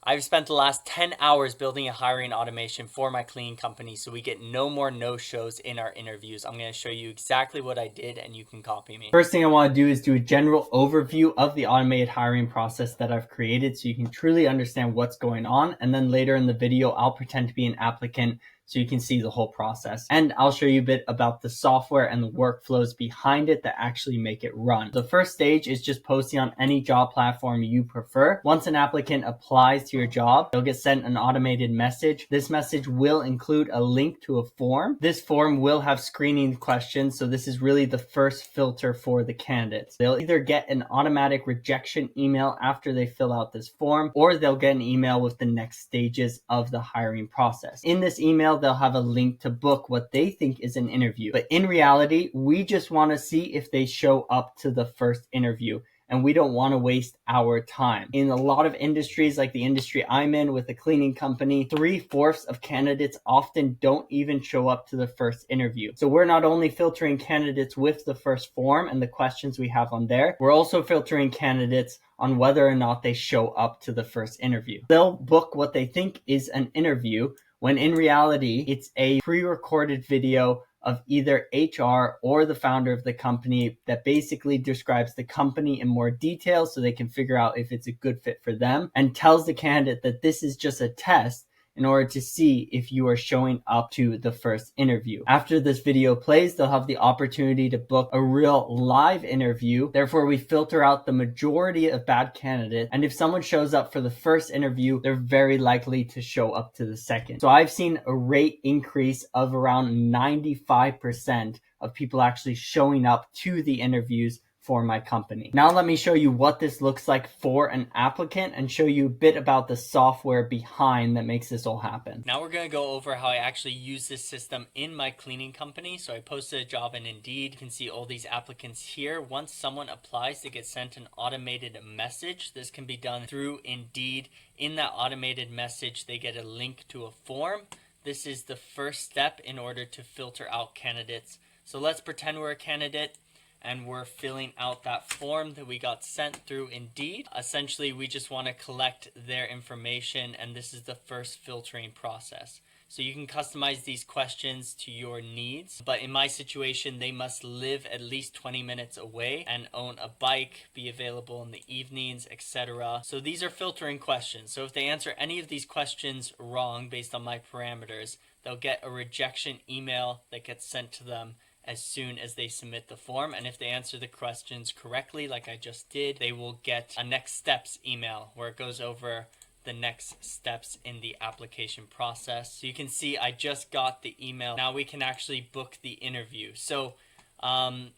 I've spent the last 10 hours building a hiring automation for my cleaning company so we get no more no-shows in our interviews. I'm going to show you exactly what I did and you can copy me. First thing I want to do is do a general overview of the automated hiring process that I've created so you can truly understand what's going on. And then later in the video, I'll pretend to be an applicant so you can see the whole process. And I'll show you a bit about the software and the workflows behind it that actually make it run. The first stage is just posting on any job platform you prefer. Once an applicant applies to your job, they'll get sent an automated message. This message will include a link to a form. This form will have screening questions, so this is really the first filter for the candidates. They'll either get an automatic rejection email after they fill out this form, or they'll get an email with the next stages of the hiring process. In this email, they'll have a link to book what they think is an interview. But in reality, we just want to see if they show up to the first interview, and we don't want to waste our time. In a lot of industries, like the industry I'm in with a cleaning company, 3/4 of candidates often don't even show up to the first interview. So we're not only filtering candidates with the first form and the questions we have on there, we're also filtering candidates on whether or not they show up to the first interview. They'll book what they think is an interview, when in reality, it's a pre-recorded video of either HR or the founder of the company that basically describes the company in more detail so they can figure out if it's a good fit for them, and tells the candidate that this is just a test in order to see if you are showing up to the first interview. After this video plays, they'll have the opportunity to book a real live interview. Therefore, we filter out the majority of bad candidates. And if someone shows up for the first interview, they're very likely to show up to the second. So I've seen a rate increase of around 95% of people actually showing up to the interviews for my company. Now let me show you what this looks like for an applicant and show you a bit about the software behind that makes this all happen. Now we're going to go over how I actually use this system in my cleaning company. So I posted a job in Indeed. You can see all these applicants here. Once someone applies, they get sent an automated message. This can be done through Indeed. In that automated message, they get a link to a form. This is the first step in order to filter out candidates. So let's pretend we're a candidate and we're filling out that form that we got sent through Indeed. Essentially, we just want to collect their information, and this is the first filtering process. So you can customize these questions to your needs, but in my situation, they must live at least 20 minutes away and own a bike, be available in the evenings, etc. So these are filtering questions. So if they answer any of these questions wrong based on my parameters, they'll get a rejection email that gets sent to them as soon as they submit the form. And if they answer the questions correctly, like I just did, they will get a next steps email where it goes over the next steps in the application process. So you can see I just got the email. Now we can actually book the interview. So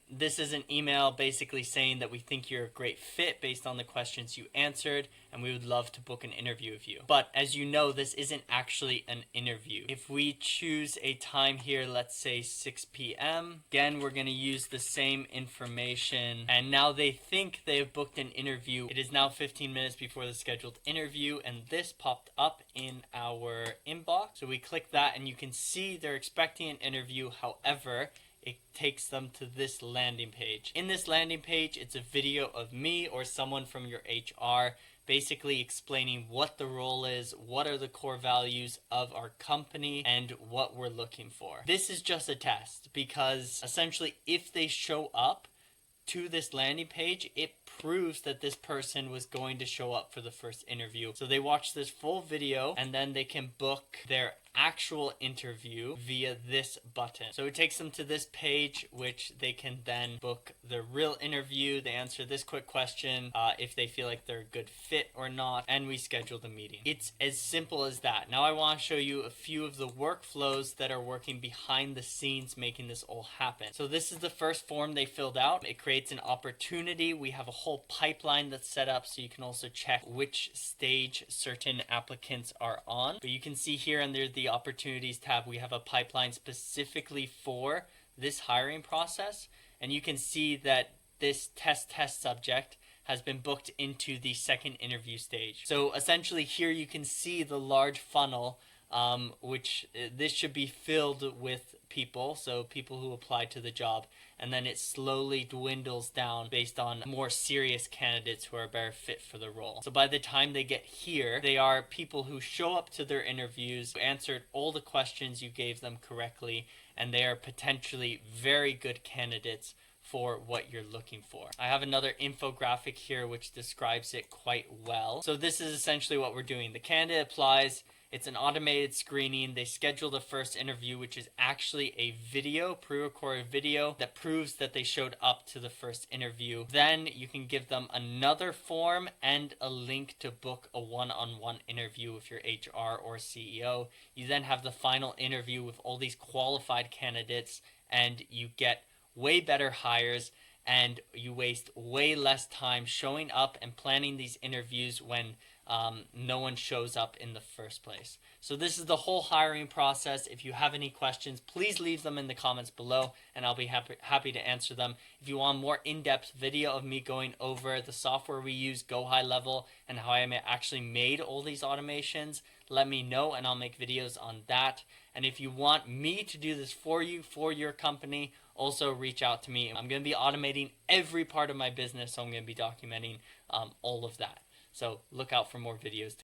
this is an email basically saying that we think you're a great fit based on the questions you answered, and we would love to book an interview with you. But as you know, this isn't actually an interview. If we choose a time here, let's say 6 p.m., again, we're going to use the same information, and now they think they have booked an interview. It is now 15 minutes before the scheduled interview, and this popped up in our inbox. So we click that, and you can see they're expecting an interview. However, it takes them to this landing page. In this landing page, it's a video of me or someone from your HR basically explaining what the role is, what are the core values of our company, and what we're looking for. This is just a test because essentially if they show up to this landing page, it proves that this person was going to show up for the first interview. So they watch this full video and then they can book their actual interview via this button. So it takes them to this page, which they can then book the real interview. They answer this quick question, if they feel like they're a good fit or not, and we schedule the meeting. It's as simple as that. Now I want to show you a few of the workflows that are working behind the scenes making this all happen. So this is the first form they filled out. It creates an opportunity. We have a whole pipeline that's set up so you can also check which stage certain applicants are on. But you can see here under the opportunities tab, we have a pipeline specifically for this hiring process, and you can see that this test subject has been booked into the second interview stage. So essentially here you can see the large funnel which this should be filled with people, so people who apply to the job, and then it slowly dwindles down based on more serious candidates who are better fit for the role. So by the time they get here, they are people who show up to their interviews, answered all the questions you gave them correctly, and they are potentially very good candidates for what you're looking for. I have another infographic here which describes it quite well. So this is essentially what we're doing. The candidate applies. It's an automated screening. They schedule the first interview, which is actually a video, pre-recorded video that proves that they showed up to the first interview. Then you can give them another form and a link to book a one-on-one interview with your HR or CEO. You then have the final interview with all these qualified candidates, and you get way better hires, and you waste way less time showing up and planning these interviews when no one shows up in the first place. So this is the whole hiring process. If you have any questions, please leave them in the comments below, and I'll be happy to answer them. If you want a more in-depth video of me going over the software we use, Go High Level, and how I actually made all these automations, let me know and I'll make videos on that. And if you want me to do this for you, for your company, also reach out to me. I'm going to be automating every part of my business, so I'm going to be documenting all of that. So look out for more videos.